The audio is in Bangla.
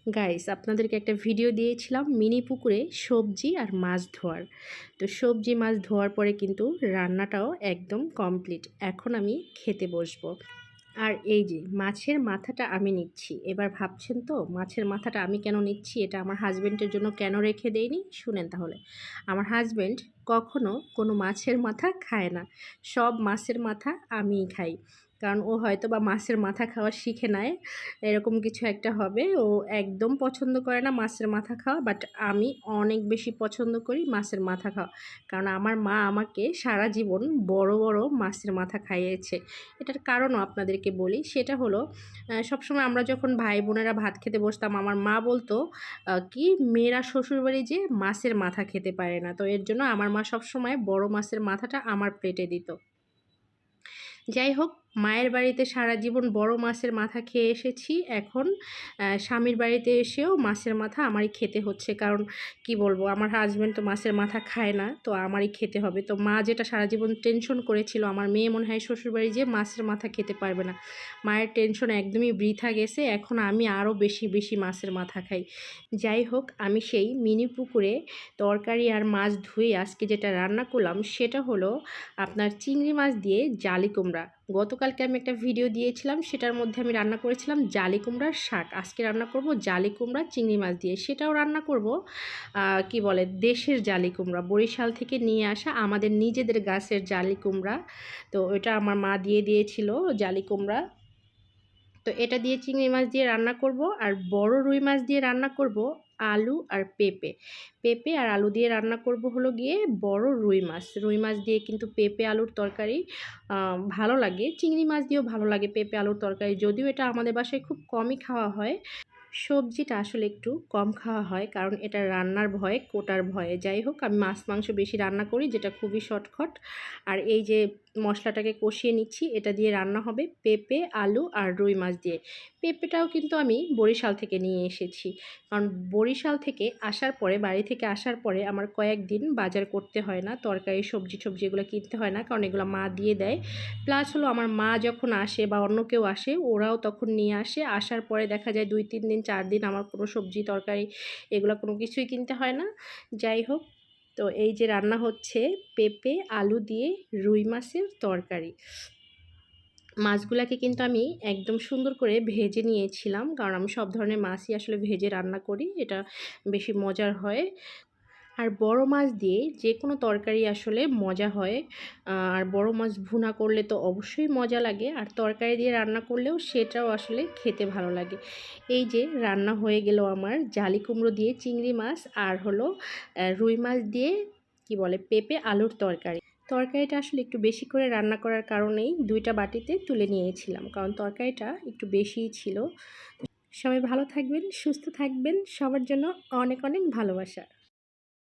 গাইস আপনাদেরকে একটা ভিডিও দিয়েছিলাম মিনি পুকুরে সবজি আর মাছ ধোয়ার। তো সবজি মাছ ধোয়ার পরে কিন্তু রান্নাটাও একদম কমপ্লিট। এখন আমি খেতে বসবো। আর এই যে মাছের মাথাটা আমি নিচ্ছি। এবার ভাবছেন তো মাছের মাথাটা আমি কেন নিচ্ছি, এটা আমার হাজবেন্ডের জন্য কেন রেখে দেইনি? শুনেন তাহলে। আমার হাজবেন্ড কখনো কোনো মাছের মাথা খায় না। সব মাছের মাথা আমিই খাই। কারণ ও হয়তো বা মাছের মাথা খাওয়া শিখে নেয়, এরকম কিছু একটা হবে। ও একদম পছন্দ করে না মাছের মাথা খাওয়া, বাট আমি অনেক বেশি পছন্দ করি মাছের মাথা খাওয়া। কারণ আমার মা আমাকে সারা জীবন বড় বড় মাছের মাথা খাইয়েছে। এটার কারণও আপনাদেরকে বলি, সেটা হলো সবসময় আমরা যখন ভাই বোনেরা ভাত খেতে বসতাম আমার মা বলতো কি মেয়েরা শ্বশুরবাড়ি যে মাছের মাথা খেতে পারে না। তো এর জন্য আমার মা সবসময় বড় মাছের মাথাটা আমার প্লেটে দিত। যাই হোক, মায়ের বাড়িতে সারা জীবন বড় মাছের মাথা খেয়ে এসেছি। এখন স্বামীর বাড়িতে এসেও মাছের মাথা আমারই খেতে হচ্ছে। কারণ কি বলবো, আমার হাজব্যান্ড তো মাছের মাথা খায় না, তো আমারই খেতে হবে। তো মা যেটা সারা জীবন টেনশন করেছিল আমার মেয়ে মনে হয় শ্বশুরবাড়ি যেয়ে মাছের মাথা খেতে পারবে না, মায়ের টেনশন একদমই বৃথা গেছে। এখন আমি আরও বেশি বেশি মাছের মাথা খাই। যাই হোক, আমি সেই মিনি পুকুরে তরকারি আর মাছ ধুয়ে আজকে যেটা রান্না করলাম সেটা হলো আপনার চিংড়ি মাছ দিয়ে জালি কুমড়া। গতকালকে আমি একটা ভিডিও দিয়েছিলাম, সেটার মধ্যে আমি রান্না করেছিলাম জালি কুমড়ার শাক। আজকে রান্না করব জালি কুমড়া চিংড়ি মাছ দিয়ে। সেটাও রান্না করব কি বলে দেশের জালি কুমড়া, বরিশাল থেকে নিয়ে আসা আমাদের নিজেদের গাছের জালি কুমড়া। তো এটা আমার মা দিয়ে দিয়েছিল জালি কুমড়া। তো এটা দিয়ে চিংড়ি মাছ দিয়ে রান্না করব, আর বড় রুই মাছ দিয়ে রান্না করব আলু আর পেঁপে। পেঁপে আর আলু দিয়ে রান্না করব হলো গিয়ে বড় রুই মাছ। রুই মাছ দিয়ে কিন্তু পেঁপে আলুর তরকারি ভালো লাগে, চিংড়ি মাছ দিয়েও ভালো লাগে পেঁপে আলুর তরকারি, যদিও এটা আমাদের বাসায় খুব কমই খাওয়া হয়। সবজিটা আসলে একটু কম খাওয়া হয় কারণ এটা রান্নার ভয়ে, কোটার ভয়ে। যাই হোক, আমি মাছ মাংস বেশি রান্না করি, যেটা খুবই শর্টকাট। আর এই যে মশলাটাকে কষিয়ে নিচ্ছি, এটা দিয়ে রান্না হবে পেঁপে আলু আর রুই মাছ দিয়ে। পেঁপেটাও কিন্তু আমি বরিশাল থেকে নিয়ে এসেছি, কারণ বরিশাল থেকে আসার পরে, বাড়ি থেকে আসার পরে আমার কয়েকদিন বাজার করতে হয় না, তরকারি সবজি এগুলো কিনতে হয় না, কারণ এগুলো মা দিয়ে দেয়। প্লাস হলো আমার মা যখন আসে বা অন্য কেউ আসে ওরাও তখন নিয়ে আসে। আসার পরে দেখা যায় 2-3 দিন 4 দিন আমার কোনো সবজি তরকারি এগুলো কোনো কিছুই কিনতে হয় না। যাই হোক, তো এই যে রান্না হচ্ছে পেঁপে আলু দিয়ে রুই মাছের তরকারি। মাছগুলাকে কিন্তু আমি একদম সুন্দর করে ভেজে নিয়েছিলাম, কারণ আমি সব ধরনের মাছই আসলে ভেজে রান্না করি, এটা বেশি মজার হয়। আর বড় মাছ দিয়ে যে কোনো তরকারি আসলে মজা হয়। আর বড় মাছ ভুনা করলে তো অবশ্যই মজা লাগে, আর তরকারি দিয়ে রান্না করলেও সেটাও আসলে খেতে ভালো লাগে। এই যে রান্না হয়ে গেল আমার জালি কুমড়ো দিয়ে চিংড়ি মাছ, আর হলো রুই মাছ দিয়ে কি বলে পেঁপে আলুর তরকারি। তরকারিটা আসলে একটু বেশি করে রান্না করার কারণেই 2টা বাটিতে তুলে নিয়েছিলাম, কারণ তরকারিটা একটু বেশিই ছিল। সবাই ভালো থাকবেন, সুস্থ থাকবেন, সবার জন্য অনেক অনেক ভালোবাসা।